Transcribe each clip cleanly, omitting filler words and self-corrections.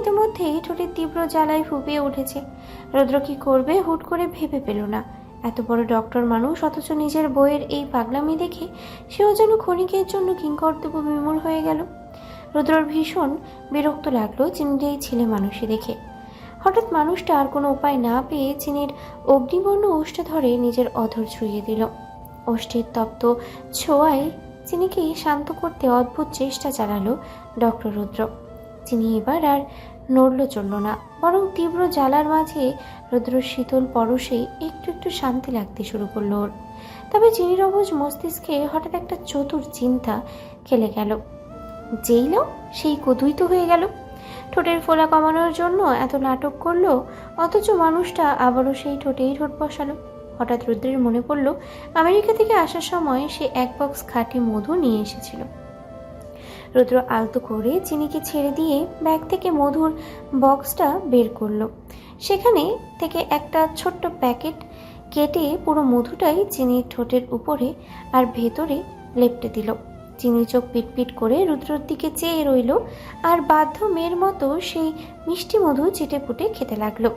ইতিমধ্যেই ঠোঁটের তীব্র জ্বালায় ফুপিয়ে উঠেছে। রুদ্র কি করবে হুট করে ভেবে পেল না। এত বড় ডক্টর মানুষ, অথচ নিজের বইয়ের এই পাগলামি দেখে সেও যেন ক্ষণিকের জন্য কিংকর্তব্য বিমূঢ় হয়ে গেল। রুদ্রর ভীষণ বিরক্ত লাগলো চিনির এই ছেলে মানুষই দেখে। হঠাৎ মানুষটা আর কোনো উপায় না পেয়ে চিনির অগ্নিবর্ণ ওষ্ঠে ধরে নিজের অধর ছুঁয়ে দিল। ওষ্ঠের তপ্ত ছোঁয়ায় চিনিকে শান্ত করতে অদ্ভুত চেষ্টা চালালো ডক্টর রুদ্র। চিনি এবার আর নড়ল চলল না, বরং তীব্র জ্বালার মাঝে রুদ্রর শীতল পরশে একটু একটু শান্তি লাগতে শুরু করলো ওর। তবে চিনির অবুঝ মস্তিষ্কে হঠাৎ একটা চতুর চিন্তা খেলে গেল। যেই লো সেই কদুই তো হয়ে গেল। ঠোঁটের ফোলা কমানোর জন্য এত নাটক করলো, অথচ মানুষটা আবারও সেই ঠোঁটেই ঠোঁট বসালো। হঠাৎ রুদ্রের মনে পড়ল আমেরিকা থেকে আসার সময় সে এক বক্স খাঁটি মধু নিয়ে এসেছিল। রুদ্র আলতো করে চিনিকে ছেড়ে দিয়ে ব্যাগ থেকে মধুর বক্সটা বের করলো। সেখানে থেকে একটা ছোট্ট প্যাকেট কেটে পুরো মধুটাই চিনির ঠোঁটের উপরে আর ভেতরে লেপ্টে দিল। চিনি চোখ পিটপিট করে রুদ্রর দিকে চেয়ে রইল, আর বাধ্য মেয়ের মতো সেই মিষ্টি মধু চিটেপুটে খেতে লাগলো।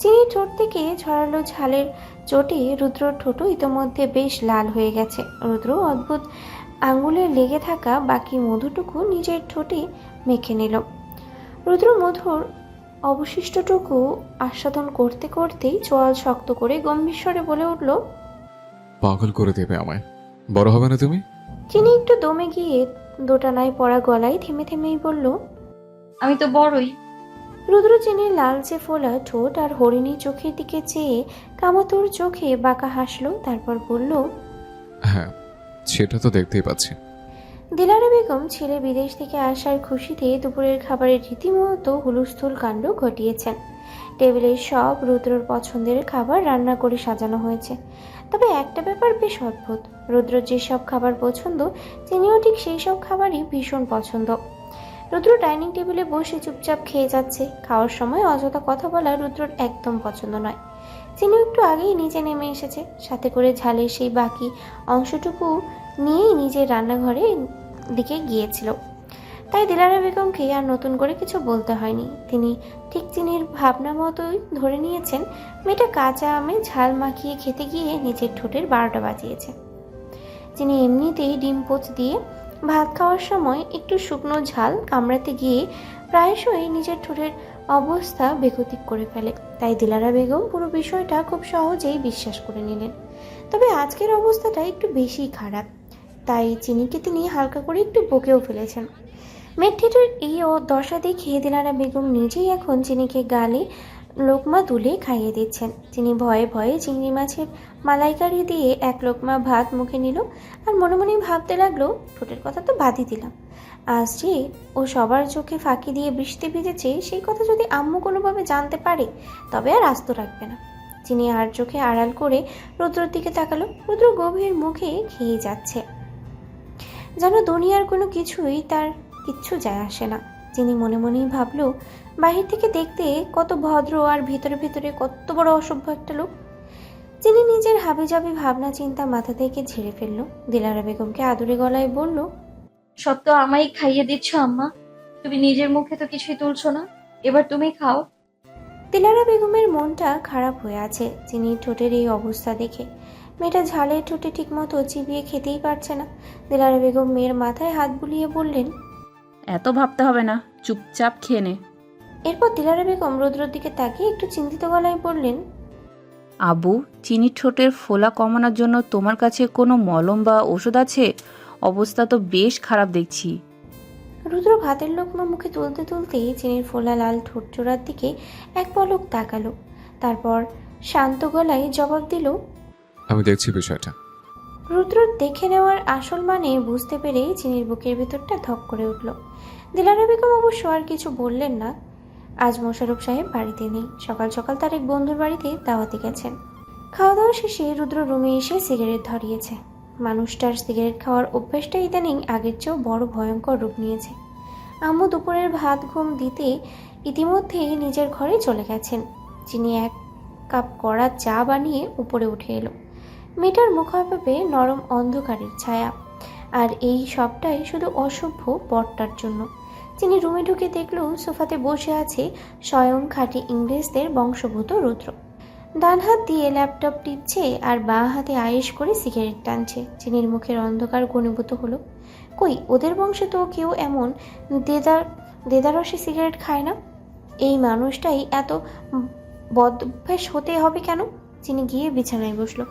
চিনির ঠোঁট থেকে ঝরালো ঝালের চোটে রুদ্রর ঠোঁটও ইতোমধ্যে বেশ লাল হয়ে গেছে। রুদ্র অদ্ভুত আঙ্গুলে লেগে থাকা বাকি মধুটুকু নিজের ঠোঁটে মেখে নিল। রুদ্র মধুর অবশিষ্টটুকু আস্বাদন করতে করতেই চোয়াল শক্ত করে গম্ভীর স্বরে বলে উঠল, পাগল করে দেবে আমায়। বড় হবে না তুমি? চিনি একটু দমে গিয়ে দোটানায় পড়া গলায় থেমে থেমেই বলল, আমি তো বড়ই। রুদ্র চিনির লালচে ফোলা ঠোঁট আর হরিণী চোখের দিকে চেয়ে কামাতুর চোখে বাঁকা হাসলো। তারপর বলল, হ্যাঁ, সেটা তো দেখতেই পাচ্ছি। দিলারা বেগম ছেলে বিদেশ থেকে আসার খুশিতে দুপুরের খাবারের রীতিমতো হুলস্থুল কাণ্ড ঘটিয়েছেন। টেবিলের সব রুদ্রর পছন্দের খাবার রান্না করে সাজানো হয়েছে। তবে একটা ব্যাপার বেশ অদ্ভুত, রুদ্রর যেসব খাবার পছন্দ চিনিও ঠিক সেই সব খাবারই ভীষণ পছন্দ। রুদ্র ডাইনিং টেবিলে বসে চুপচাপ খেয়ে যাচ্ছে। খাওয়ার সময় অযথা কথা বলা রুদ্রর একদম পছন্দ নয়। চিনিও একটু আগেই নিচে নেমে এসেছে, সাথে করে ঝালের সেই বাকি অংশটুকু নিয়েই নিজের রান্নাঘরে দিকে গিয়েছিল। তাই দিলারা বেগমকে আর নতুন করে কিছু বলতে হয়নি। তিনি ঠিক চিনির ভাবনা মতোই ধরে নিয়েছেন মেয়েটা কাঁচা আমে ঝাল মাখিয়ে খেতে গিয়ে নিজের ঠোঁটের 12টা বাজিয়েছে। চিনি এমনিতেই ডিম পোচ দিয়ে ভাত খাওয়ার সময় একটু শুকনো ঝাল কামড়াতে গিয়ে প্রায়শই নিজের ঠোঁটের অবস্থা বেগতিক করে ফেলে। তাই দিলারা বেগম পুরো বিষয়টা খুব সহজেই বিশ্বাস করে নিলেন। তবে আজকের অবস্থাটা একটু বেশি খারাপ, তাই চিনিকে তিনি হালকা করে একটু বকেও ফেলেছেন। মেয়েটির এই দশা দেখে দিলারা বেগম নিজেই এখন চিনিকে গালে লোকমা তুলে খাইয়ে দিচ্ছেন। চিনি ভয়ে ভয়ে চিংড়ি মাছের মালাইকারি দিয়ে এক লোকমা ভাত মুখে নিল, আর মনে মনে ভাবতে লাগলো, ঠোঁটের কথা তো বাদই দিলাম, আজ যে ও সবার চোখে ফাঁকি দিয়ে বৃষ্টি ভিজেছে সেই কথা যদি আম্মু কোনোভাবে জানতে পারে তবে আর আস্ত রাখবে না। চিনি আর চোখে আড়াল করে রুদ্রর দিকে তাকালো। রুদ্র গভীর মুখে খেয়ে যাচ্ছে, যেন দুনিয়ার কোনো কিছুই তার কিচ্ছু যায় আসে না। চিনি মনে মনেই ভাবলো, বাহির থেকে দেখতে কত ভদ্র আর ভিতরে ভিতরে কত বড় অসভ্য একটা লোক। চিনি নিজের হাবিজাবি ভাবনা চিন্তা মাথা থেকে ঝেড়ে ফেললো। দিলারা বেগমকে আদুরে গলায় বলল, সব তো আমায় খাইয়ে দিচ্ছ আম্মা, তুমি নিজের মুখে তো কিছুই তুলছো না, এবার তুমি খাও। দিলারা বেগমের মনটা খারাপ হয়ে আছে চিনির ঠোঁটের এই অবস্থা দেখে। মেয়েটা ঝালের ঠোঁটে ঠিক মতো চিবিয়ে খেতেই পারছে না। দিলারা বেগম মেয়ের মাথায় হাত বুলিয়ে বললেন, এত ভাবতে হবে না, চুপচাপ খেয়ে নে। এরপর দিলারা বেগম রুদ্রর দিকে তাকিয়ে একটু চিন্তিত গলায় বললেন, আবু, চিনির ঠোঁটের ফোলা কমানোর জন্য তোমার কাছে কোনো মলম বা ওষুধ আছে? অবস্থা তো বেশ খারাপ দেখছি। রুদ্র ভাতের লোকমা মুখে তুলতে তুলতেই চিনির ফোলা লাল ঠোঁট জোড়ার দিকে এক পলক তাকালো। তারপর শান্ত গলায় জবাব দিল, আমি দেখছি বিষয়টা। রুদ্র দেখে নেওয়ার আসল মানে বুঝতে পেরে চিনির বুকের ভেতরটা ধক করে উঠল। দিলারা বেগম অবশ্য আর কিছু বললেন না। আজ মোশাররফ সাহেব বাড়িতে নেই, সকাল সকাল তার এক বন্ধুর বাড়িতে দাওয়াতে গেছেন। খাওয়া দাওয়া শেষে রুদ্র রুমে এসে সিগারেট ধরিয়েছে। মানুষটার সিগারেট খাওয়ার অভ্যাসটা ইদানিং আগের চেয়েও বড় ভয়ঙ্কর রূপ নিয়েছে। আম্মু দুপুরের ভাত ঘুম দিতে ইতিমধ্যেই নিজের ঘরে চলে গেছেন। চিনি এক কাপ কড়া চা বানিয়ে উপরে উঠে এলো। মেয়েটার মুখাপে নরম অন্ধকারের ছায়া, আর এই সবটাই শুধু অসভ্য বরটার জন্য। চিনি রুমে ঢুকে দেখলো সোফাতে বসে আছে স্বয়ং খাঁটি ইংরেজদের বংশভূত রুদ্র। ডান হাত দিয়ে ল্যাপটপ টিপছে আর বাঁ হাতে আয়েশ করে সিগারেট টানছে। চিনির মুখের অন্ধকার ঘনীভূত হলো। কই, ওদের বংশে তো কেউ এমন দেদারসে সিগারেট খায় না। এই মানুষটাই এত বদভ্যাস হতে হবে কেন? চিনি গিয়ে বিছানায় বসলো।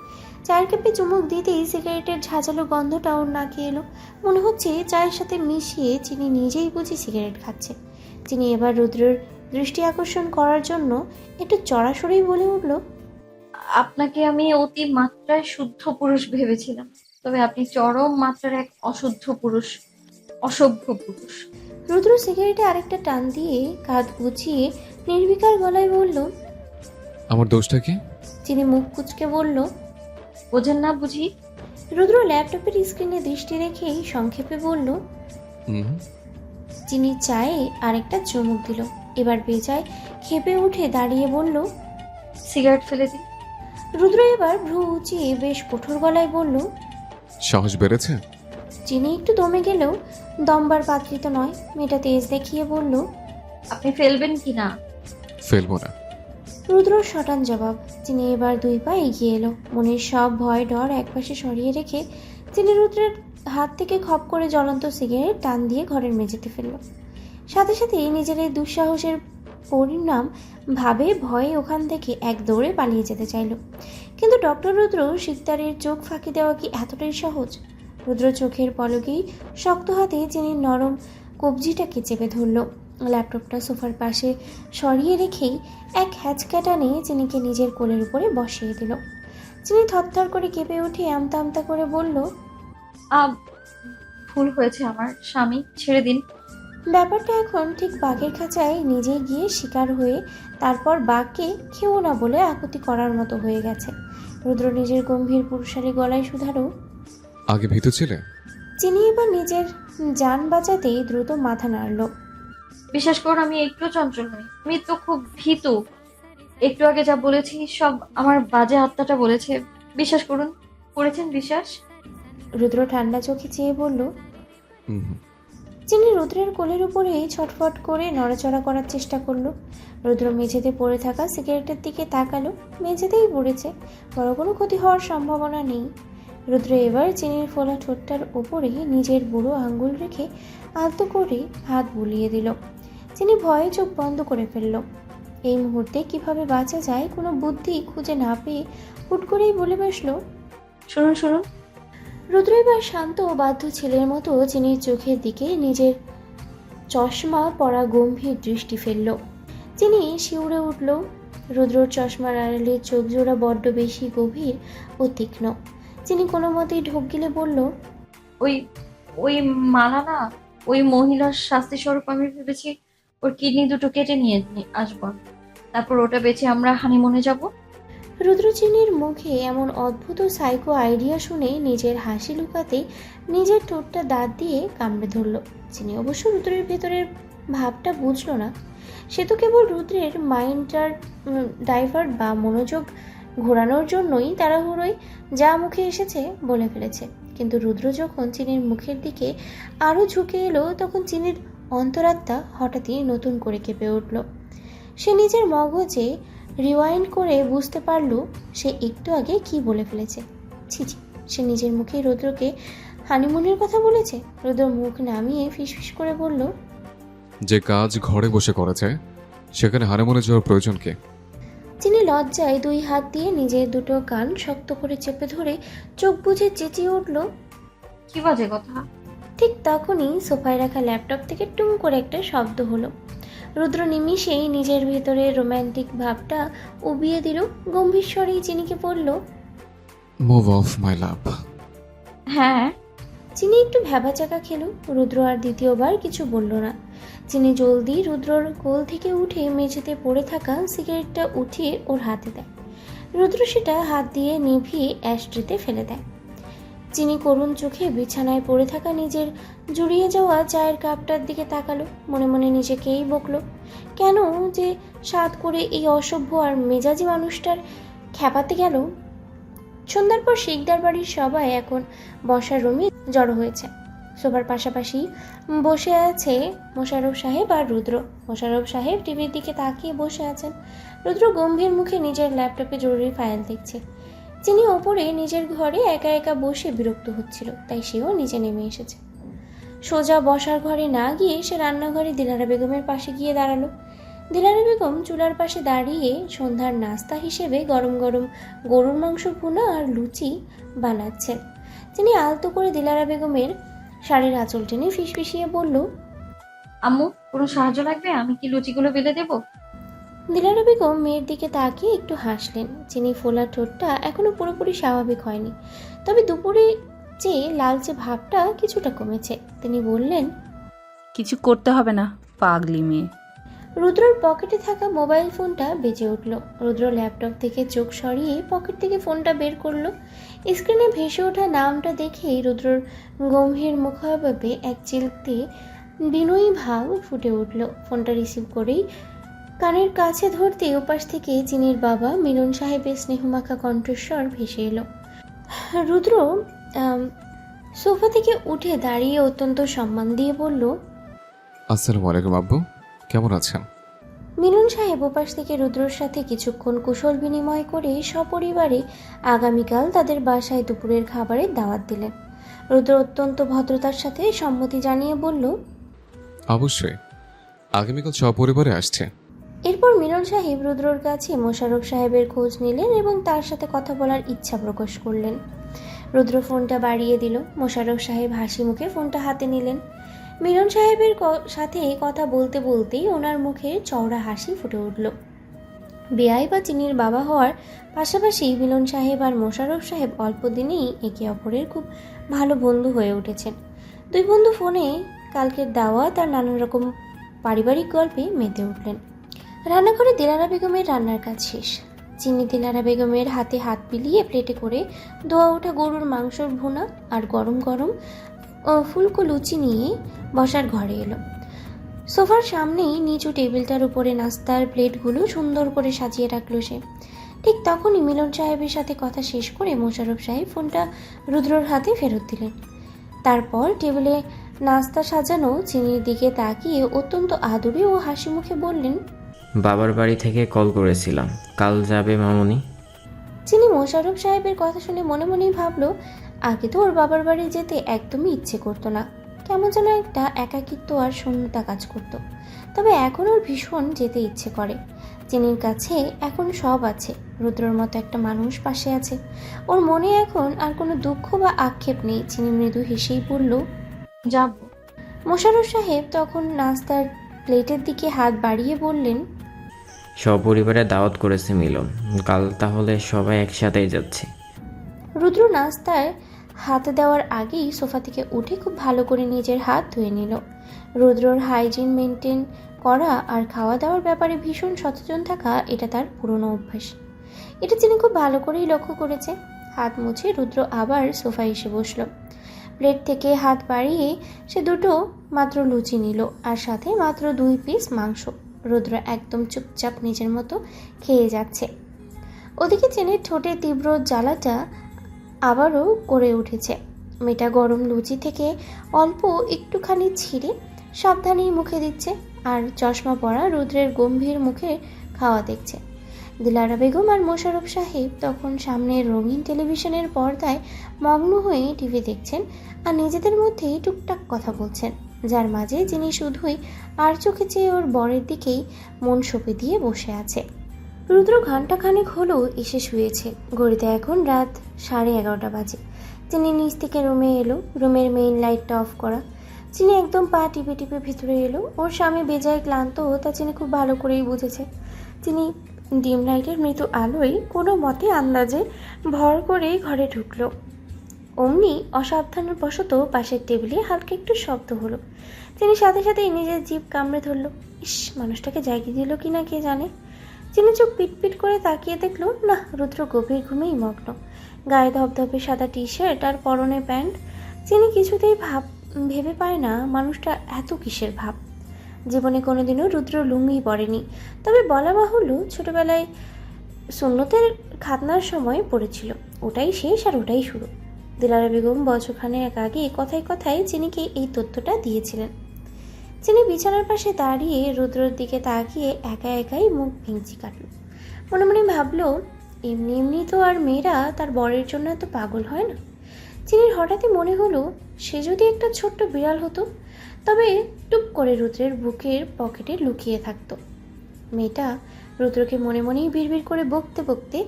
চায়ের কাপে চুমুক দিতেই সিগারেটের ঝাঁঝালো গন্ধটা ওর নাকে এলো। মনে হচ্ছে চায়ের সাথে মিশিয়ে চিনি নিজেই বুঝি সিগারেট খাচ্ছে। চিনি এবার রুদ্রের দৃষ্টি আকর্ষণ করার জন্য একটু চড়াসড়ি বলে উঠল, আপনাকে আমি অতি মাত্রায় শুদ্ধ পুরুষ ভেবেছিলাম, তবে আপনি চরম মাত্রার এক অশুদ্ধ পুরুষ, অসভ্য পুরুষ। রুদ্র সিগারেটে আরেকটা টান দিয়ে কাঁধ গুছিয়ে নির্বিকার গলায় বলল। আমার দোষটা কি? চিনি মুখ কুচকে বলল, বোঝেন না বুঝি? রুদ্র ল্যাপটপের স্ক্রিনে দৃষ্টি রেখেই সংক্ষেপে বলল। হুম। চিনি চায়ে আরেকটা চুমুক দিল। এবার বেজায় খেপে উঠে দাঁড়িয়ে বলল, সিগারেট ফেলে দিন। রুদ্র এবার ভ্রু উঁচিয়ে বেশ কঠোর গলায় বলল। সাহস বেড়েছে? চিনি একটু দমে গেলেও দমবার পাত্রী তো নয়। মেয়েটা তেজ দেখিয়ে বলল, আপনি ফেলবেন কি না? ফেলবো না। রুদ্রর শটান জবাব। চিনি এবার 2 পা এগিয়ে এলো। মনের সব ভয় ডর একপাশে সরিয়ে রেখে চিনি রুদ্রের হাত থেকে খপ করে জ্বলন্ত সিগারেট টান দিয়ে ঘরের মেঝেতে ফেলল। সাথে সাথেই নিজের এই দুঃসাহসের পরিণাম ভাবে ভয়ে ওখান থেকে এক দৌড়ে পালিয়ে যেতে চাইল। কিন্তু ডক্টর রুদ্র শিকদারের চোখ ফাঁকি দেওয়া কি এতটাই সহজ? রুদ্র চোখের পলকেই শক্ত হাতে চিনির নরম কবজিটাকে চেপে ধরল। ল্যাপটপটা সোফার পাশে সরিয়ে রেখেই এক হ্যাচকা টানে চিনিকে নিজের কোলের উপরে বসিয়ে দিল। চিনি থরথর করে কেঁপে উঠে আমতা আমতা করে বলল, ভুল হয়েছে আমার, স্বামী ছেড়ে দিন। ব্যাপারটা এখন ঠিক বাঘের খাঁচায় নিজে গিয়ে শিকার হয়ে তারপর বাঘকে খেও না বলে আকুতি করার মতো হয়ে গেছে। রুদ্র নিজের গম্ভীর পুরুষালী গলায় শুধালো, আগে ভীতু ছিলে? চিনি এবার নিজের যান বাঁচাতেই দ্রুত মাথা নাড়ল। বিশ্বাস করুন, আমি একটু চঞ্চল নই, আমি তো খুব ভীতু। একটু আগে যা বলেছি সব আমার বাজে আত্মাটা বলেছে। বিশ্বাস করুন, করেছেন বিশ্বাস? রুদ্র ঠান্ডা চোখে চেয়ে বলল। হুম। চিনি রুদ্রের কোলের উপরে ছটফট করে নড়াচড়া করার চেষ্টা করলো। রুদ্র মেঝেতে পড়ে থাকা সিগারেটের দিকে তাকালো। মেঝেতেই পড়েছে, বড় কোনো ক্ষতি হওয়ার সম্ভাবনা নেই। রুদ্র এবার চিনির ফোলা ঠোঁটটার উপরে নিজের বুড়ো আঙ্গুল রেখে আলতো করে হাত বুলিয়ে দিল। চিনি ভয়ে চোখ বন্ধ করে ফেলল। এই মুহূর্তে কিভাবে বাঁচা যায় কোনো বুদ্ধি খুঁজে না পেয়ে হুট করেই বলে বসলো, শুনুন শুনুন। রুদ্র এবার শান্ত ও বাধ্য ছেলের মতো চিনির চোখের দিকে নিজের চশমা পরা গম্ভীর দৃষ্টি ফেলল। চিনি শিউরে উঠল। রুদ্রর চশমার আড়ালে চোখ জোড়া বড্ড বেশি গভীর ও তীক্ষ্ণ। চিনি কোনো মতেই ঢোক গিলে বলল, ওই ওই মালা না, ওই মহিলার শাস্তি স্বরূপ আমি ভেবেছি ওর কিডনি দুটো কেটে নিয়ে আসবো, তারপর ওটা বেচে আমরা হানিমুনে যাব। রুদ্র চিনির মুখে এমন অদ্ভুত সাইকো আইডিয়া শুনে নিজের হাসি লুকাতে নিজের ঠোঁটটা দাঁত দিয়ে কামড়ে ধরল। চিনি অবশ্য রুদ্রের ভেতরের ভাবটা বুঝলো না। সে তো কেবল রুদ্রের মাইন্ডটার ডাইভার্ট বা মনোযোগ ঘোরানোর জন্যই তাড়াহুড়োয় যা মুখে এসেছে বলে ফেলেছে। কিন্তু রুদ্র যখন চিনির মুখের দিকে আরও ঝুঁকে এলো তখন চিনির অন্তরাত্মা হঠাৎই নতুন করে কেঁপে উঠল। সে নিজের মগজে রিওয়াইন্ড করে বুঝতে পারল সে একটু আগে কি বলে ফেলেছে। ছি ছি, সে নিজের মুখে রুদ্রকে হানিমুনের কথা বলেছে। রুদ্র মুখ নামিয়ে ফিসফিস করে বলল, যে কাজ ঘরে বসে করা যায় সেখানে হানিমুনে যাওয়ার প্রয়োজন কি? চিনি লজ্জায় 2 হাত দিয়ে নিজের দুটো কান শক্ত করে চেপে ধরে চোখ বুজে চেঁচিয়ে উঠল। কি বাজে কথা! ঠিক তখনই সোফায় রাখা ল্যাপটপ থেকে টুম করে একটা শব্দ হলো। রুদ্র নিমিষেই নিজের ভেতরে রোম্যান্টিক ভাবটা উবিয়ে দিল। গম্ভীর স্বরেই চিনিকে বলল, মুভ অফ মাই লাভ। হ্যাঁ। চিনি একটু ভ্যাবাচাকা খেলো। রুদ্র আর দ্বিতীয়বার কিছু বলল না। চিনি জলদি রুদ্রর কোল থেকে উঠে মেঝেতে পড়ে থাকা সিগারেটটা উঠিয়ে ওর হাতে দেয়। রুদ্র সেটা হাত দিয়ে নিভিয়ে অ্যাশট্রেতে ফেলে দেয়। চিনি করুণ চোখে বিছানায় পড়ে থাকা নিজের জুড়িয়ে যাওয়া চায়ের কাপটার দিকে তাকালো। মনে মনে নিজেকেই বকলো, কেন যে সাত করে এই অসভ্য আর মেজাজি মানুষটার খ্যাপাতে গেল। সন্ধ্যার পর শিকদার বাড়ির সবাই এখন বসার রুমে জড়ো হয়েছে। সোফার পাশাপাশি বসে আছে মোশাররফ সাহেব আর রুদ্র। মোশাররফ সাহেব টিভির দিকে তাকিয়ে বসে আছেন। রুদ্র গম্ভীর মুখে নিজের ল্যাপটপে জরুরি ফাইল দেখছে। চিনি ওপরে নিজের ঘরে একা একা বসে বিরক্ত হচ্ছিল, তাই সেও নিচে নেমে এসেছে। সোজা বসার ঘরে না গিয়ে সে রান্নাঘরে দিলারা বেগমের পাশে গিয়ে দাঁড়ালো। দিলারা বেগম চুলার পাশে দাঁড়িয়ে সন্ধ্যার নাস্তা হিসেবে গরম গরম গরুর মাংস ভুনা আর লুচি বানাচ্ছেন। তিনি আলতো করে দিলারা বেগমের শাড়ির আঁচল টেনে ফিসফিসিয়ে বলল, আম্মু, কোনো সাহায্য লাগবে? আমি কি লুচিগুলো বেলে দেবো? দিলারা বেগম মেয়ের দিকে তাকিয়ে একটু হাসলেন। চিনি ফোলা ঠোঁটটা এখনো পুরোপুরি স্বাভাবিক হয়নি, তবে দুপুরে চেয়ে লালচে ভাবটা কিছুটা কমেছে। তিনি বললেন, কিছু করতে হবে না, পাগলি মেয়ে। রুদ্রর পকেটে থাকা মোবাইল ফোনটা বেজে উঠল। রুদ্র ল্যাপটপ থেকে চোখ সরিয়ে পকেট থেকে ফোনটা বের করলো। স্ক্রিনে ভেসে ওঠা নামটা দেখেই রুদ্রর গম্ভীর মুখাবয়বে এক চিলতে বিনয়ী ভাব ফুটে উঠল। ফোনটা রিসিভ করেই কানের কাছে ধরতে ওপাশ থেকে চিনির বাবা মিলন সাহেবের স্নেহমাখা কণ্ঠস্বর ভেসে এলো। রুদ্র সোফা থেকে উঠে দাঁড়িয়ে অত্যন্ত সম্মান দিয়ে বলল, আসসালামু আলাইকুম আব্বু, কেমন আছেন? মিলন সাহেব ওপাশ থেকে রুদ্রর সাথে কিছুক্ষণ কুশল বিনিময় করে সপরিবারে আগামীকাল তাদের বাসায় দুপুরের খাবারের দাওয়াত দিলেন। রুদ্র অত্যন্ত ভদ্রতার সাথে সম্মতি জানিয়ে বলল, অবশ্যই, আগামীকাল সপরিবারে আসছে। এরপর মিলন সাহেব রুদ্রর কাছে মোশাররফ সাহেবের খোঁজ নিলেন এবং তার সাথে কথা বলার ইচ্ছা প্রকাশ করলেন। রুদ্র ফোনটা বাড়িয়ে দিল। মোশাররফ সাহেব হাসি মুখে ফোনটা হাতে নিলেন। মিলন সাহেবের সাথে কথা বলতে বলতেই ওনার মুখে চওড়া হাসি ফুটে উঠল। বেয়াই বা চিনির বাবা হওয়ার পাশাপাশি মিলন সাহেব আর মোশাররফ সাহেব অল্প দিনেই একে অপরের খুব ভালো বন্ধু হয়ে উঠেছেন। দুই বন্ধু ফোনে কালকের দাওয়াত আর নানান রকম পারিবারিক গল্পে মেতে উঠলেন। রান্নাঘরে দিলারা বেগমের রান্নার কাজ শেষ। চিনি দিলারা বেগমের হাতে হাত বিলিয়ে প্লেটে করে ধোয়া ওঠা গরুর মাংসর ভুনা আর গরম গরম ফুলকো লুচি নিয়ে বসার ঘরে এলো। সোফার সামনেই নিচু টেবিলটার উপরে নাস্তার প্লেটগুলো সুন্দর করে সাজিয়ে রাখলো সে। ঠিক তখনই মিলন সাহেবের সাথে কথা শেষ করে মোশাররফ সাহেব ফোনটা রুদ্রর হাতে ফেরত দিলেন। তারপর টেবিলে নাস্তা সাজানো চিনির দিকে তাকিয়ে অত্যন্ত আদুরে ও হাসি মুখে বললেন, বাবার বাড়ি থেকে কল করেছিলাম, কাল যাবে মামুনি? চিনি মোশাররফ সাহেবের কথা শুনে মনে মনেই ভাবলো, আগে তো ওর বাবার বাড়ি যেতে একদমই ইচ্ছে করতো না, কেমন যেন একটা একাকিত্ব আর শূন্যতা কাজ করতো। তবে এখন ওর ভীষণ যেতে ইচ্ছে করে। চিনির কাছে এখন সব আছে, রুদ্রর মতো একটা মানুষ পাশে আছে। ওর মনে এখন আর কোনো দুঃখ বা আক্ষেপ নেই। চিনি মৃদু হেসেই বলল, যাব। মোশাররফ সাহেব তখন নাস্তার প্লেটের দিকে হাত বাড়িয়ে বললেন, সপরিবারে দাওয়াত করেছে মিলন, কাল তাহলে সবাই একসাথেই যাচ্ছে। রুদ্র নাস্তায় হাত দেওয়ার আগেই সোফা থেকে উঠে খুব ভালো করে নিজের হাত ধুয়ে নিল। রুদ্রর হাইজিন মেনটেন করা আর খাওয়া দাওয়ার ব্যাপারে ভীষণ সচেতন থাকা এটা তার পুরনো অভ্যাস। এটা তিনি খুব ভালো করেই লক্ষ্য করেছে। হাত মুছে রুদ্র আবার সোফায় এসে বসল। প্লেট থেকে হাত বাড়িয়ে সে দুটো মাত্র লুচি নিল আর সাথে মাত্র 2 পিস মাংস। রুদ্র একদম চুপচাপ নিজের মতো খেয়ে যাচ্ছে। ওদিকে চেনের ঠোঁটে তীব্র জ্বালাটা আবারও করে উঠেছে। মেয়েটা গরম লুচি থেকে অল্প একটুখানি ছিঁড়ে সাবধানেই মুখে দিচ্ছে আর চশমা পরা রুদ্রের গম্ভীর মুখে খাওয়া দেখছে। দিলারা বেগম আর মোশাররফ সাহেব তখন সামনের রঙিন টেলিভিশনের পর্দায় মগ্ন হয়ে টিভি দেখছেন আর নিজেদের মধ্যেই টুকটাক কথা বলছেন, যার মাঝে যিনি শুধুই আর চোখে চেয়ে ওর বরের দিকেই মন সঁপে দিয়ে বসে আছে। রুদ্র ঘণ্টাখানেক হলো এসে শুয়েছে। ঘড়িতে এখন রাত 11:30 বাজে। তিনি নিচ থেকে রুমে এলো। রুমের মেইন লাইটটা অফ করা। চিনি একদম পা টিপে টিপে ভিতরে এলো। ওর স্বামী বেজায় ক্লান্ত, তা চিনি খুব ভালো করেই বুঝেছে। তিনি ডিম লাইটের মৃদু আলোয় কোনো মতে আন্দাজে ভর করে ঘরে ঢুকলো। অমনি অসাবধানবশত পাশের টেবিলে হালকা একটু শব্দ হলো। তিনি সাথে সাথেই নিজের জিভ কামড়ে ধরল। ইস, মানুষটাকে জাগিয়ে দিল কি না কে জানে। চিনি চোখ পিটপিট করে তাকিয়ে দেখলো, না, রুদ্র গভীর ঘুমেই মগ্ন। গায়ে ধবধবে সাদা টি শার্ট আর পরনে প্যান্ট। চিনি কিছুতেই ভেবে পায় না মানুষটা এত কিসের ভাব। জীবনে কোনোদিনও রুদ্র লুঙ্গি পরেনি, তবে বলা বাহুল্য ছোটবেলায় সুন্নতের খাতনার সময় পড়েছিল। ওটাই শেষ আর ওটাই শুরু। দিলারা বেগম বছরখানেক আগে কথায় কথায় চিনিকে এই তথ্যটা দিয়েছিলেন। চিনি বিছানার পাশে দাঁড়িয়ে রুদ্রর দিকে তাকিয়ে একা একাই মুখ ভেঙচি কাটল। মনে মনে ভাবলো, এমনি এমনি তো আর মেয়েরা তার বরের জন্য এত পাগল হয় না। চিনির হঠাৎই মনে হলো, সে যদি একটা ছোট্ট বিড়াল হতো, তবে টুপ করে রুদ্রের বুকের পকেটে লুকিয়ে থাকতো। মেয়েটা রুদ্রকে মনে মনেই বিড়বিড় করে বকতে বকতে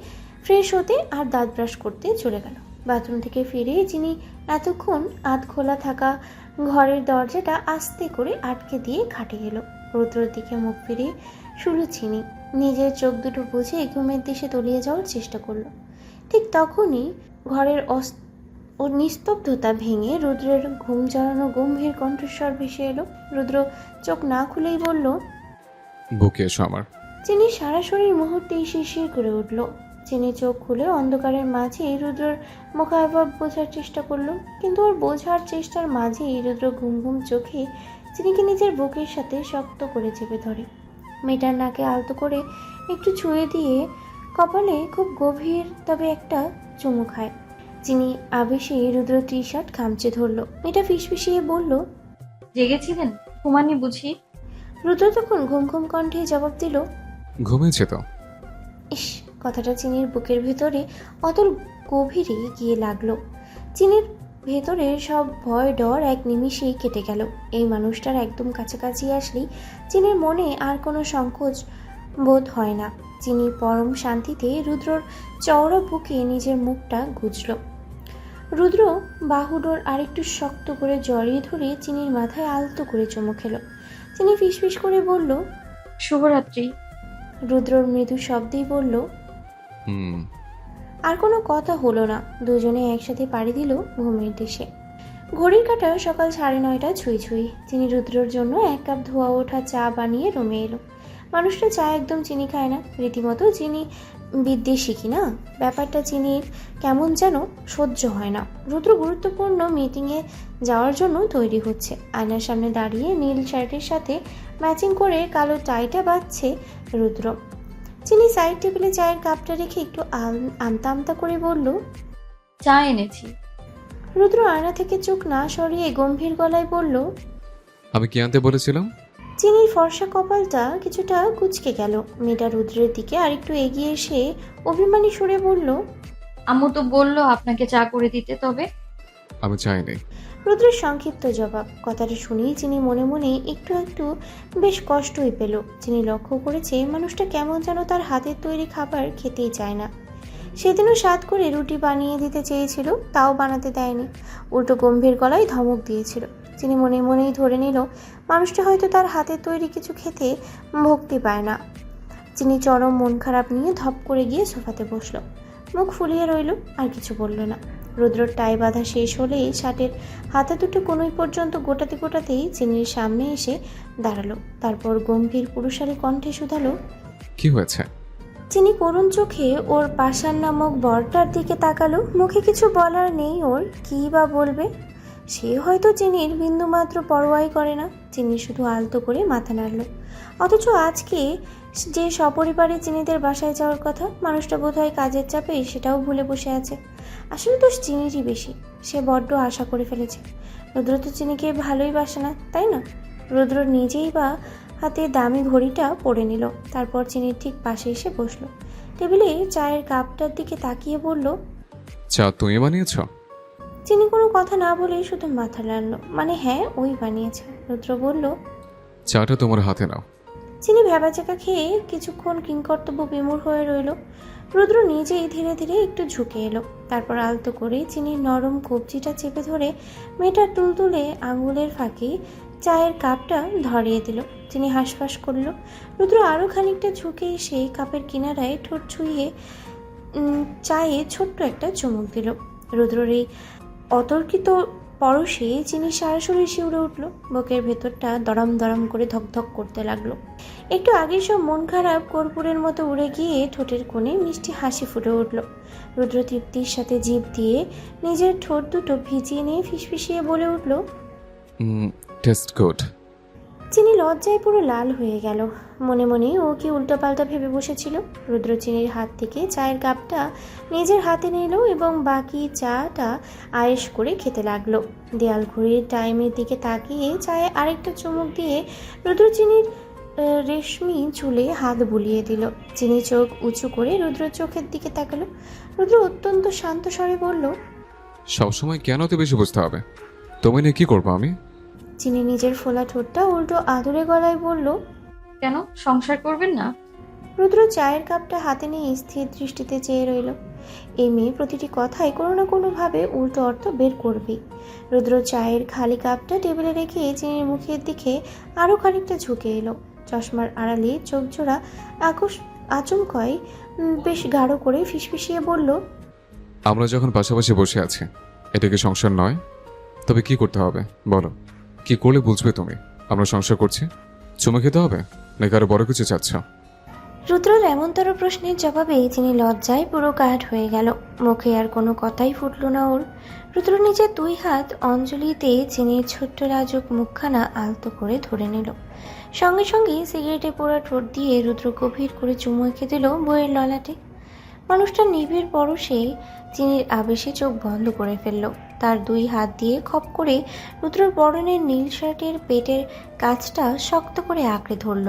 ফ্রেশ হতে আর দাঁত ব্রাশ করতে চলে গেল। বাথরুম থেকে ফিরে চিনি এতক্ষণ আধ খোলা থাকা ঘরের দরজাটা আস্তে করে আটকে দিয়ে খাটে গেল। রুদ্রর দিকে মুখ ফিরে শুরু চিনি নিজের চোখ দুটো বুঝে ঘুমের দেশে তলিয়ে যাওয়ার চেষ্টা করলো। ঠিক তখনই ঘরের নিস্তব্ধতা ভেঙে রুদ্রের ঘুম জড়ানো গম্ভীর কণ্ঠস্বর ভেসে এলো। রুদ্র চোখ না খুলেই বলল, বুকে এসো আমার। চিনি সারা শরীর মুহূর্তেই শিরশির করে উঠল। চিনি চোখ খুলে অন্ধকারের মাঝেই রুদ্রর মুখাবয়ব বোঝার চেষ্টা করলো, কিন্তু ওর বোঝার চেষ্টার মাঝেই রুদ্র ঘুম ঘুম চোখে চিনিকে নিজের বুকের সাথে শক্ত করে চেপে ধরে। মেয়েটার নাকে আলতো করে একটু ছুঁয়ে দিয়ে কপালে খুব গভীর তবে একটা চুমু খায়। চিনি আবেশে রুদ্র টি শার্ট খামচে ধরলো। মেয়েটা ফিসফিসিয়ে বলল, জেগেছিলেন? ঘুমানি বুঝি? রুদ্র তখন ঘুম ঘুম কণ্ঠে জবাব দিল, ঘুমিয়েছে তো। ইস, কথাটা চিনির বুকের ভেতরে অতল গভীরে গিয়ে লাগলো। চিনির ভেতরের সব ভয় ডর এক নিমিষেই কেটে গেল। এই মানুষটার একদম কাছাকাছি আসলেই চিনির মনে আর কোনো সংকোচ বোধ হয় না। চিনি পরম শান্তিতে রুদ্রর চওড়া বুকে নিজের মুখটা গুজল। রুদ্র বাহুডোর আরেকটু শক্ত করে জড়িয়ে ধরে চিনির মাথায় আলতো করে চুমু খেল। চিনি ফিসফিস করে বলল, শুভরাত্রি। রুদ্রর মৃদু শব্দেই বলল, হুম। আর কোনো কথা হলো না। দুজনে একসাথে পাড়ি দিল ঘুমের দেশে। ঘড়ির কাঁটা সকাল 9:30 ছুঁই ছুঁই। চিনি রুদ্রর জন্য 1 কাপ ধোয়া ওঠা চা বানিয়ে রুমে এলো। মানুষটা চা একদম চিনি খায় না, রীতিমতো চিনি বিদ্বেষী কিনা ব্যাপারটা চিনির কেমন যেন সহ্য হয় না। রুদ্র গুরুত্বপূর্ণ মিটিংয়ে যাওয়ার জন্য তৈরি হচ্ছে। আয়নার সামনে দাঁড়িয়ে নীল শার্টের সাথে ম্যাচিং করে কালো টাইটা বাঁধছে রুদ্র। চিনি সাইড টেবিলে চায়ের কাপটা রেখে একটু আমতা আমতা করে বলল, চা এনেছি। রুদ্র আয়না থেকে চোখ না সরিয়ে গম্ভীর গলায় বলল, আমি কি আনতে বলেছিলাম? চিনির ফর্সা কপালটা কিছুটা কুঁচকে গেল। মেয়েটা রুদ্রের দিকে আরেকটু এগিয়ে এসে অভিমানী সুরে বলল, আম্মু তো বললো আপনাকে চা করে দিতে, তবে আমি চাইনি। রুদ্রের সংক্ষিপ্ত জবাব। কথাটা শুনেই চিনি মনে মনে একটু একটু বেশ কষ্টই পেল। চিনি লক্ষ্য করেছে মানুষটা কেমন যেন তার হাতের তৈরি খাবার খেতেই চায় না। সেদিনও স্বাদ করে রুটি বানিয়ে দিতে চেয়েছিল, তাও বানাতে দেয়নি, উল্টো গম্ভীর গলায় ধমক দিয়েছিল। চিনি মনে মনেই ধরে নিল মানুষটা হয়তো তার হাতের তৈরি কিছু খেতে ভক্তি পায় না। চিনি চরম মন খারাপ নিয়ে ধপ করে গিয়ে সোফাতে বসলো। মুখ ফুলিয়ে রইল, আর কিছু বলল না। রুদ্রর টাই বাঁধা শেষ হলেই শার্টের হাতে দুটো কনুই পর্যন্ত গোটাতে গোটাতেই চিনির সামনে এসে দাঁড়ালো। তারপর গম্ভীর পুরুষালী কণ্ঠে শুধালো, কি হয়েছে? চিনি করুণ চোখে ওর পাষাণ নামক বরটার দিকে তাকালো। মুখে কিছু বলার নেই ওর, কী বা বলবে। সে হয়তো চিনির বিন্দুমাত্র পরোয়াই করে না। চিনি শুধু আলতো করে মাথা নাড়ল। অথচ আজকে যে সপরিবারে চিনিদের বাসায় যাওয়ার কথা, মানুষটা বোধহয় কাজের চাপে সেটাও ভুলে বসে আছে। আসলে তো চিনিরই বেশি, সে বড্ড আশা করে ফেলেছে। রুদ্র তো চিনিকে ভালোই বাসে না, তাই না? রুদ্র নিজেই বা হাতে দামি ঘড়িটা পরে নিল। তারপর চিনির ঠিক পাশে এসে বসলো। টেবিলে চায়ের কাপটার দিকে তাকিয়ে বলল, চা তুমি বানিয়েছ? চিনি কোনো কথা না বলে শুধু মাথা নাড়ল। মানে হ্যাঁ, ওই বানিয়েছে। রুদ্র বলল, চাটা তোমার হাতে নাও। চিনি ভ্যাবাচাকা খেয়ে কিছুক্ষণ কিংকর্তব্য বিমূঢ় হয়ে রইল। রুদ্র নিজেই ধীরে ধীরে একটু ঝুঁকে এলো। তারপর আলতো করে চিনির নরম কবজিটা চেপে ধরে মেয়েটার তুলতুলে আঙুলের ফাঁকে চায়ের কাপটা ধরিয়ে দিল। চিনি হাঁসফাঁস করল। রুদ্র আরও খানিকটা ঝুঁকে এসে কাপের কিনারায় ঠোঁট ছুঁয়ে চায়ে ছোট্ট একটা চুমুক দিল। রুদ্রর এই অতর্কিত পরশে চিনি সরাসরি শিউরে উঠল। বুকের ভেতরটা দরম দরম করে ধকধক করতে লাগলো। একটু আগে সব মন খারাপ কর্পূরের মতো উড়ে গিয়ে ঠোঁটের কোণে মিষ্টি হাসি ফুটে উঠল। রুদ্র তৃপ্তির সাথে জিভ দিয়ে নিজের ঠোঁট দুটো ভিজিয়ে নিয়ে ফিসফিসিয়ে বলে উঠল, টেস্ট গুড। চিনি লজ্জায় পুরো লাল হয়ে গেল। মনে মনে ও কি উল্টোপাল্টা ভেবে বসেছিল। রুদ্র চিনির হাত থেকে চায়ের কাপটা নিজের হাতে নিল এবং বাকি চাটা আয়েশ করে খেতে লাগলো। দেয়াল ঘড়ির টাইমের দিকে তাকিয়ে চায়ে আরেকটা চুমুক দিয়ে রুদ্র চিনির রেশমি চুলে হাত বুলিয়ে দিল। চিনি চোখ উঁচু করে রুদ্র চোখের দিকে তাকালো। রুদ্র অত্যন্ত শান্ত স্বরে বলল, সবসময় কেন তো বেশি বুঝতে হবে? তুমি নিয়ে কি করবো আমি? চিনি নিজের ফোলা ঠোঁটটা উল্টো আদুরে গলায় বলল, কেন সংসার করবেন না? রুদ্র চায়ের কাপটা হাতে নিয়ে স্থির দৃষ্টিতে চেয়ে রইল। এই মেয়ে প্রতিটি কথায় কোনো না কোনোভাবে উল্টো অর্থ বের করবেই। রুদ্র চায়ের খালি কাপটা টেবিলে রেখে চিনির মুখের দিকে আরও খানিকটা ঝুঁকে এলো। চশমার আড়ালে চোখ জোড়া আচমকয় বেশ গাঢ় করে ফিসফিসিয়ে বলল, আমরা যখন পাশাপাশি বসে আছি, এটা কি সংসার নয়? তবে কি করতে হবে বলো? কি করলে বুঝবে তুমি আমরা সংসার করছি? চুমে খেতে হবে নাকি আরো বড় কিছু চাচ্ছ? রুদ্রর এমনতর প্রশ্নের জবাবে চিনি লজ্জায় পুরো কাঠ হয়ে গেল। মুখে আর কোনো কথাই ফুটল না ওর। রুদ্র নিজের দুই হাত অঞ্জলিতে চিনির ছোট্ট লাজুক মুখখানা আলতো করে ধরে নিল। সঙ্গে সঙ্গে সিগারেটে পোড়া ঠোঁট দিয়ে রুদ্র গভীর করে চুমু এঁকে দিল বইয়ের ললাটে। মানুষটার নিবিড় পরশে চিনির আবেশে চোখ বন্ধ করে ফেলল। তার দুই হাত দিয়ে খপ করে রুদ্রর পরনের নীল শার্টের পেটের কাছটা শক্ত করে আঁকড়ে ধরল।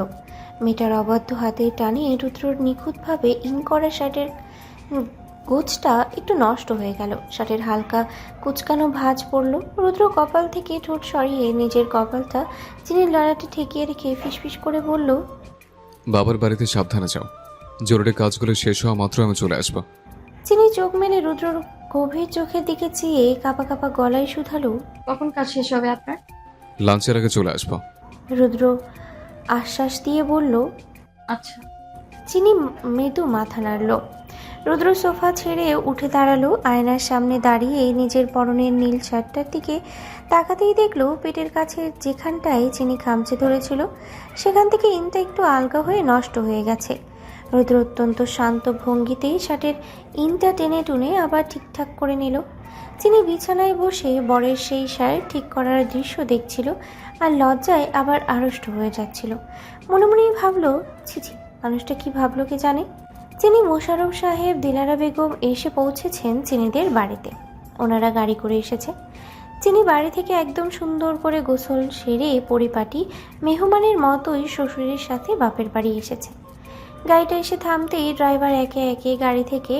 মেয়েটার অবাধ্য হাতের টানে রুদ্রর নিখুঁতভাবে ইন করা শার্টের গোছটা একটু নষ্ট হয়ে গেল। শার্টের হালকা কুচকানো ভাঁজ পড়ল। রুদ্র কপাল থেকে ঠোঁট সরিয়ে নিজের কপালটা চিনির লড়াতে ঠেকিয়ে রেখে ফিসফিস করে বলল, বাবার বাড়িতে সাবধানে যাও, জরুরি কাজগুলো শেষ হওয়া মাত্র আমি চলে আসবো। চিনি চোখ মেলে রুদ্রর গভীর চোখের দিকে চেয়ে কাঁপা কাঁপা গলায় শুধালো, কখন কাজ শেষ হবে আপনার? লাঞ্চের আগে চলে আসবো। রুদ্র আশ্বাস দিয়ে বলল, আচ্ছা। চিনি মৃদু মাথা নাড়ল। রুদ্র সোফা ছেড়ে উঠে দাঁড়ালো। আয়নার সামনে দাঁড়িয়ে নিজের পরনের নীল শার্টটার দিকে তাকাতেই দেখলো পেটের কাছে যেখানটায় চিনি খামচে ধরেছিল সেখান থেকে ইনটা একটু আলগা হয়ে নষ্ট হয়ে গেছে। রুদ্র অত্যন্ত শান্ত ভঙ্গিতেই শার্টের ইনটা টেনে টুনে আবার ঠিকঠাক করে নিল। চিনি বিছানায় বসে বরের সেই শার্ট ঠিক করার দৃশ্য দেখছিল আর লজ্জায় আবার আড়ষ্ট হয়ে যাচ্ছিল। মনে মনেই ভাবলো, ছিছি, মানুষটা কি ভাবলো কে জানে। চিনি মোশাররফ সাহেব, দিলারা বেগম এসে পৌঁছেছেন চিনিদের বাড়িতে। ওনারা গাড়ি করে এসেছে। চিনি বাড়ি থেকে একদম সুন্দর করে গোসল সেরে পরিপাটি মেহমানের মতোই শ্বশুরের সাথে বাপের বাড়ি এসেছে। গাড়িটা এসে থামতেই ড্রাইভার একে একে গাড়ি থেকে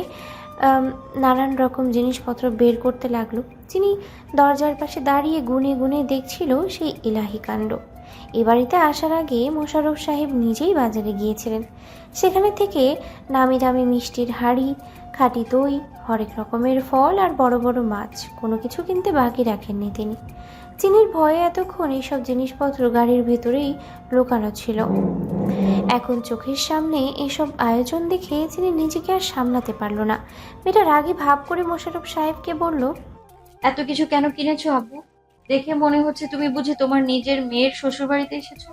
নানান রকম জিনিসপত্র বের করতে লাগলো। চিনি দরজার পাশে দাঁড়িয়ে গুনে গুনে দেখছিল সেই ইলাহি কাণ্ড। এ বাড়িতে আসার আগে মোশাররফ সাহেব নিজেই বাজারে গিয়েছিলেন। সেখানে থেকে নামি দামি মিষ্টির হাঁড়ি, খাঁটি দই, হরেক রকমের ফল আর বড় বড় মাছ কোনো কিছু কিনতে বাকি রাখেননি তিনি। চিনির ভয়ে এতক্ষণ এইসব জিনিসপত্র গাড়ির ভেতরেই লুকানো ছিল। এখন চোখের সামনে এসব আয়োজন দেখে চিনি নিজেকে আর সামলাতে পারল না। মেয়েটা রাগে ভাব করে মোশাররফ সাহেবকে বলল, এত কিছু কেন কিনেছো আব্বু? দেখে মনে হচ্ছে তুমি বুঝি তোমার নিজের মেয়ের শ্বশুর বাড়িতে এসেছো।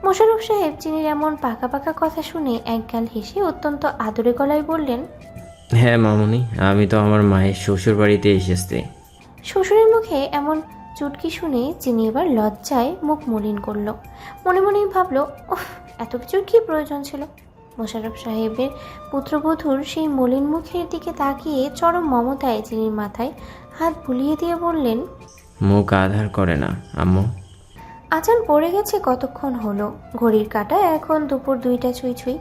মোশাররফ সাহেব চিনির এমন পাকা পাকা কথা শুনে একগাল হেসে অত্যন্ত আদরে গলায় বললেন, হ্যাঁ মামুনি, আমি তো আমার মায়ের শ্বশুর বাড়িতে এসেছি। শ্বশুরের মুখে এমন চুটকি শুনে চিনি এবার লজ্জায় মুখ মলিন করলো। মনে মনেই ভাবলো, ওহ, এত কিছুর কি প্রয়োজন ছিল। মোশাররফ সাহেবের পুত্রবধূর সেই মলিন মুখের দিকে তাকিয়ে চরম মমতায় চিনির মাথায় হাত বুলিয়ে দিয়ে বললেন, মুখ আধার করে না আম্মু। আজান পড়ে গেছে কতক্ষণ হলো। ঘড়ির কাঁটা এখন দুপুর 2টা ছুঁই ছুঁই।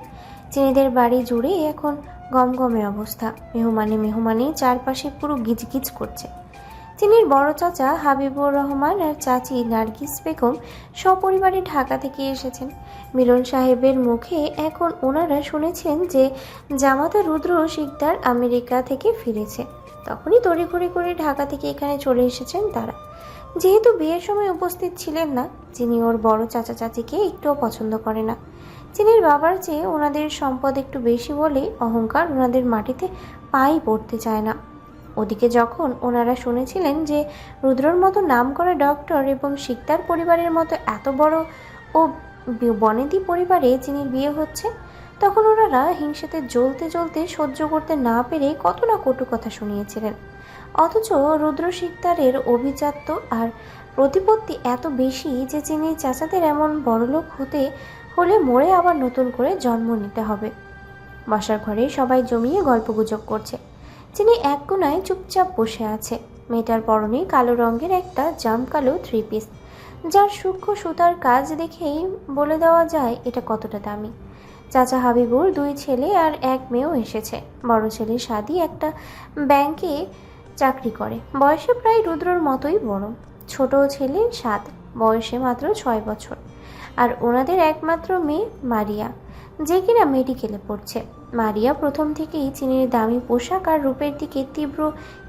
চিনিদের বাড়ি জুড়ে এখন গমগমে অবস্থা। মেহমানে চারপাশে পুরো গিজগিজ করছে। চিনির বড় চাচা হাবিবুর রহমান আর চাচি নার্গিস বেগম সপরিবারে ঢাকা থেকে এসেছেন। মিলন সাহেবের মুখে এখন ওনারা শুনেছেন যে জামাতা রুদ্র শিকদার আমেরিকা থেকে ফিরেছে। তখনই তড়িঘড়ি করে ঢাকা থেকে এখানে চলে এসেছেন তারা। যেহেতু বিয়ের সময় উপস্থিত ছিলেন না, চিনি ওর বড় চাচা চাচিকে একটুও পছন্দ করে না। চিনির বাবার চেয়ে ওনাদের সম্পদ একটু বেশি বলে অহংকার ওনাদের মাটিতে পাই পড়তে চায় না। ওদিকে যখন ওনারা শুনেছিলেন যে রুদ্রর মতো নামকরা ডক্টর এবং শিকদার পরিবারের মতো এত বড় ও বনেদি পরিবারে চিনির বিয়ে হচ্ছে, তখন ওনারা হিংসাতে জ্বলতে জ্বলতে সহ্য করতে না পেরে কত না কটু কথা শুনিয়েছিলেন। অথচ রুদ্র শিকদারের অভিজাত্য আর প্রতিপত্তি এত বেশি যে চিনির চাচাদের এমন বড়লোক হতে হলে মরে আবার নতুন করে জন্ম নিতে হবে। বসার ঘরে সবাই জমিয়ে গল্পগুজব করছে। চিনি এক কোনায় চুপচাপ বসে আছে। মেয়েটার পরনে কালো রঙের একটা জামকালো 3 পিস, যার সূক্ষ্ম সুতার কাজ দেখেই বলে দেওয়া যায় এটা কতটা দামি। চাচা হাবিবুর 2 ছেলে আর 1 মেয়েও এসেছে। বড় ছেলে সাদি একটা ব্যাংকে চাকরি করে, বয়সে প্রায় রুদ্রর মতোই বড়। ছোট ছেলে 7, বয়সে মাত্র 6 বছর। আর ওনাদের একমাত্র মেয়ে মারিয়া, যে কিনা মেডিকেলে পড়ছে। মারিয়া প্রথম থেকেই চিনির দামি পোশাক আর রূপের দিকে তীব্র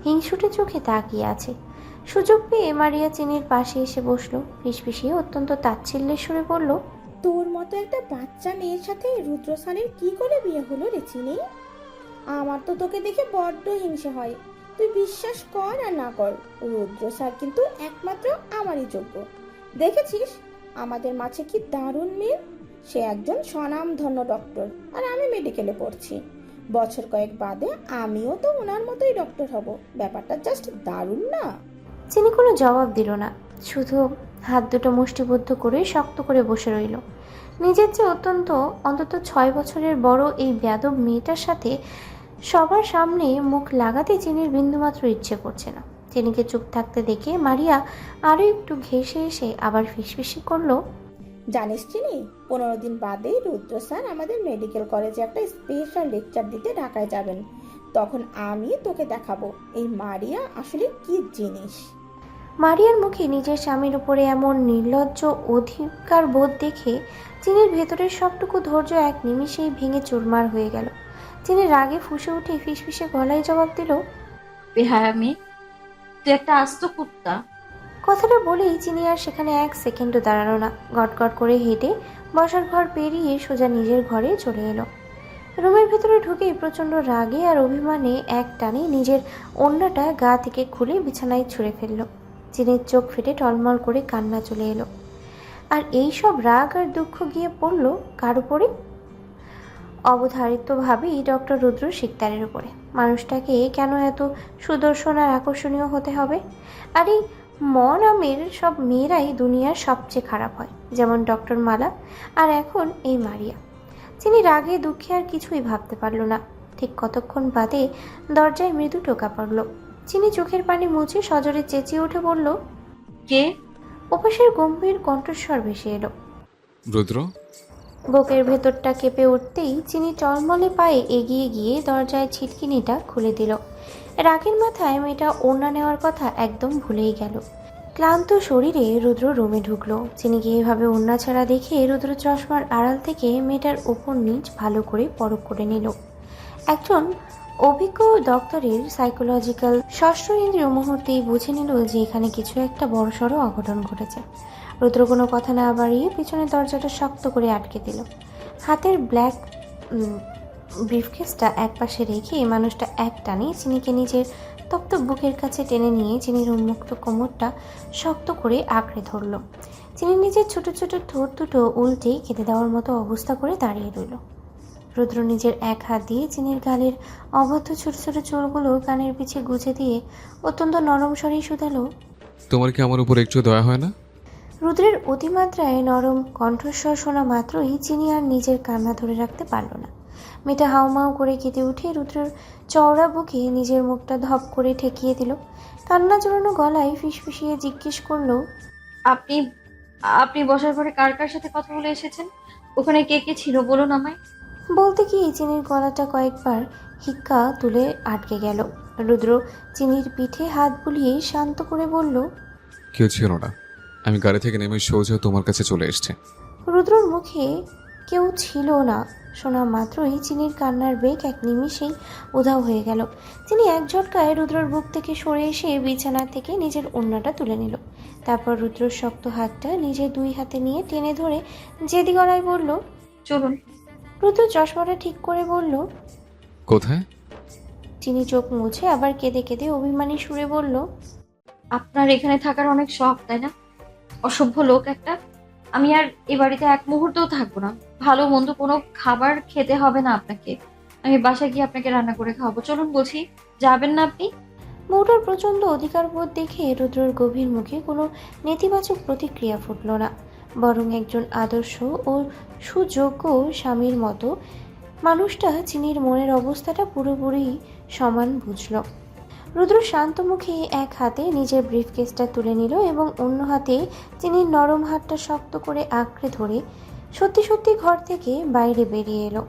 হিংসুটে চোখে তাকিয়ে আছে। সুযোগ পেয়ে মারিয়া চিনির পাশে এসে বসলো। ফিসফিসিয়ে অত্যন্ত তাচ্ছিল্যের সুরে বলল, তোর মতো একটা বাচ্চা মেয়ের সাথে রুদ্র স্যারের কি করে বিয়ে হলো রে চিনি? আমার তো তোকে দেখে বড্ড হিংসে হয়। তুই বিশ্বাস কর আর না কর, রুদ্র স্যার কিন্তু একমাত্র আমারই যোগ্য। দেখেছিস আমাদের মাঝে কি দারুণ মেয়ে। সে একজন স্বনামধন্য ডক্টর, আর আমি মেডিকেলে পড়ছি। বছর কয়েক বাদে আমিও তো ওনার মতোই ডক্টর হব। ব্যাপারটা জাস্ট দারুণ না? চিনি কোনো জবাব দিল না, শুধু হাত দুটো মুষ্টিবদ্ধ করে শক্ত করে বসে রইল। নিজের চেয়ে অন্তত 6 বছরের বড় এই বেয়াদব মেয়েটার সাথে সবার সামনে মুখ লাগাতে চিনির বিন্দুমাত্র ইচ্ছে করছে না। চিনিকে চুপ থাকতে দেখে মারিয়া আরও একটু ঘেঁষে এসে আবার ফিসফিসি করলো, জানিস চিনি, 15 দিন বাদেই রুদ্র স্যার আমাদের মেডিকেল কলেজে একটা স্পেশাল লেকচার দিতে ঢাকায় যাবেন। তখন আমি তোকে দেখাবো এই মারিয়া আসলে কি জিনিস। মারিয়ার মুখে নিজের স্বামীর উপরে এমন নির্লজ্জ অধিকার বোধ দেখে চিনির ভেতরের সবটুকু ধৈর্য এক নিমিষেই ভেঙে চুরমার হয়ে গেল। চিনি রাগে ফুঁসে উঠে ফিসফিসে গলায় জবাব দিল, বেহায়া মেয়ে, তুই একটা আস্ত কুত্তা। কথাটা বলেই চিনি আর সেখানে 1 সেকেন্ডও দাঁড়ালো না। গটগট করে হেঁটে বসার ঘর পেরিয়ে সোজা নিজের ঘরে চলে এলো। রুমের ভেতরে ঢুকেই প্রচণ্ড রাগে আর অভিমানে এক টানে নিজের ওড়নাটা গা থেকে খুলে বিছানায় ছুঁড়ে ফেলল। চিনির চোখ ফেটে টলমল করে কান্না চলে এলো। আর এই সব রাগ আর দুঃখ গিয়ে পড়ল কার উপরে? অবধারিতভাবেই ডক্টর রুদ্র শিকদারের উপরে। মানুষটাকে কেন এত সুদর্শন আর আকর্ষণীয় হতে হবে? আর এই নামের সব মেয়েরাই দুনিয়ার সবচেয়ে খারাপ হয়, যেমন ডক্টর মালা আর এখন এই মারিয়া। চিনি রাগে দুঃখে আর কিছুই ভাবতে পারল না। ঠিক কতক্ষণ বাদে দরজায় মৃদু টোকা পড়ল। চিনি চোখের পানি মুছে সজোরে চেঁচিয়ে উঠে বলল, কে? ওপাশের গম্ভীর কণ্ঠস্বর ভেসে এলো। রুদ্র। বুকের ভেতরটা কেঁপে উঠতেই চিনি টলমলে পায়ে এগিয়ে গিয়ে দরজায় ছিটকিনিটা খুলে দিল। রাগের মাথায় মেয়েটা ওড়না নেওয়ার কথা একদম ভুলেই গেল। ক্লান্ত শরীরে রুদ্র রুমে ঢুকলো। চিনিকে এভাবে ওড়না ছাড়া দেখে রুদ্র চশমার আড়াল থেকে মেয়েটার ওপর নিচ ভালো করে পরখ করে নিল। একজন অভিজ্ঞ ডক্টরের সাইকোলজিক্যাল ষষ্ঠ ইন্দ্রিয় মুহূর্তেই বুঝে নিল যে এখানে কিছু একটা বড়সড় অঘটন ঘটেছে। রুদ্র কোনো কথা না বাড়িয়ে পিছনের দরজাটা শক্ত করে আটকে দিল। হাতের ব্ল্যাক ব্রিফকেসটা একপাশে রেখে মানুষটা এক টানে চিনিকে নিজের তপ্ত বুকের কাছে টেনে নিয়ে চিনির উন্মুক্ত কোমরটা শক্ত করে আঁকড়ে ধরল। চিনি নিজের ছোট ছোট ঠোঁট দুটো উল্টে কেটে দেওয়ার মতো অবস্থা করে দাঁড়িয়ে রইল। রুদ্র নিজের এক হাত দিয়ে চিনির গালের অবদ্ধ ছোট ছোট চুলগুলো কানের পিছে গুজে দিয়ে অত্যন্ত নরম স্বরেই শুধালো, তোমার কি আমার উপর একটু দয়া হয় না? রুদ্রের অতিমাত্রায় নরম কণ্ঠস্বর শোনা মাত্রই চিনি আর নিজের কান্না ধরে রাখতে পারল না। মেয়েটা হাউমাউ করে কেঁদে উঠে রুদ্রের চওড়া বুকে নিজের মুখটা ধপ করে ঠেকিয়ে দিল। কান্না জড়ানো গলায় ফিসফিসিয়ে জিজ্ঞেস করলো, আপনি আপনি বসার ঘরে কার কার সাথে কথা বলে এসেছেন? ওখানে কে কে ছিল বলুন আমায়। বলতে গিয়ে চিনির গলাটা কয়েকবার হিক্কা তুলে আটকে গেল। রুদ্র চিনির পিঠে হাত বুলিয়ে শান্ত করে বলল, কেউ ছিল না, আমি গাড়ি থেকে নেমে সোজা তোমার কাছে চলে এসেছি। রুদ্রর মুখে কেউ ছিল না শোনা মাত্রই চিনির কান্নার বেগ এক নিমিষেই উধাও হয়ে গেল। তিনি এক ঝটকায় রুদ্রর বুক থেকে সরে এসে বিছানা থেকে নিজের ওড়নাটা তুলে নিল। তারপর রুদ্রর শক্ত হাতটা নিজের 2 হাতে নিয়ে টেনে ধরে জেদি গলায় বলল, চলুন। রুদ্র চশমাটা ঠিক করে বলল, কোথায়? চিনি চোখ মুছে আবার কেঁদে কেঁদে অভিমানী সুরে বলল, আপনার এখানে থাকার অনেক শখ তাই না? অসভ্য লোক একটা। আমি আর এ বাড়িতে এক মুহূর্তও থাকবো না। ভালো মন্দ কোনো খাবার খেতে হবে না আপনাকে। আমি বাসায় গিয়ে আপনাকে রান্না করে খাওয়াবো। চলুন বলছি, যাবেন না আপনি? বউটার প্রচণ্ড অধিকারবোধ দেখে রুদ্রর গভীর মুখে কোনো নেতিবাচক প্রতিক্রিয়া ফুটল না, বরং একজন আদর্শ ও সুযোগ্য স্বামীর মতো মানুষটা চিনির মনের অবস্থাটা পুরোপুরি সমান বুঝল। রুদ্র শান্ত মুখে এক হাতে নিজের ব্রিফকেসটা তুলে নিল এবং অন্য হাতে চিনির নরম হাতটা শক্ত করে আঁকড়ে ধরে সত্যি সত্যি ঘর থেকে বাইরে বেরিয়ে এলো।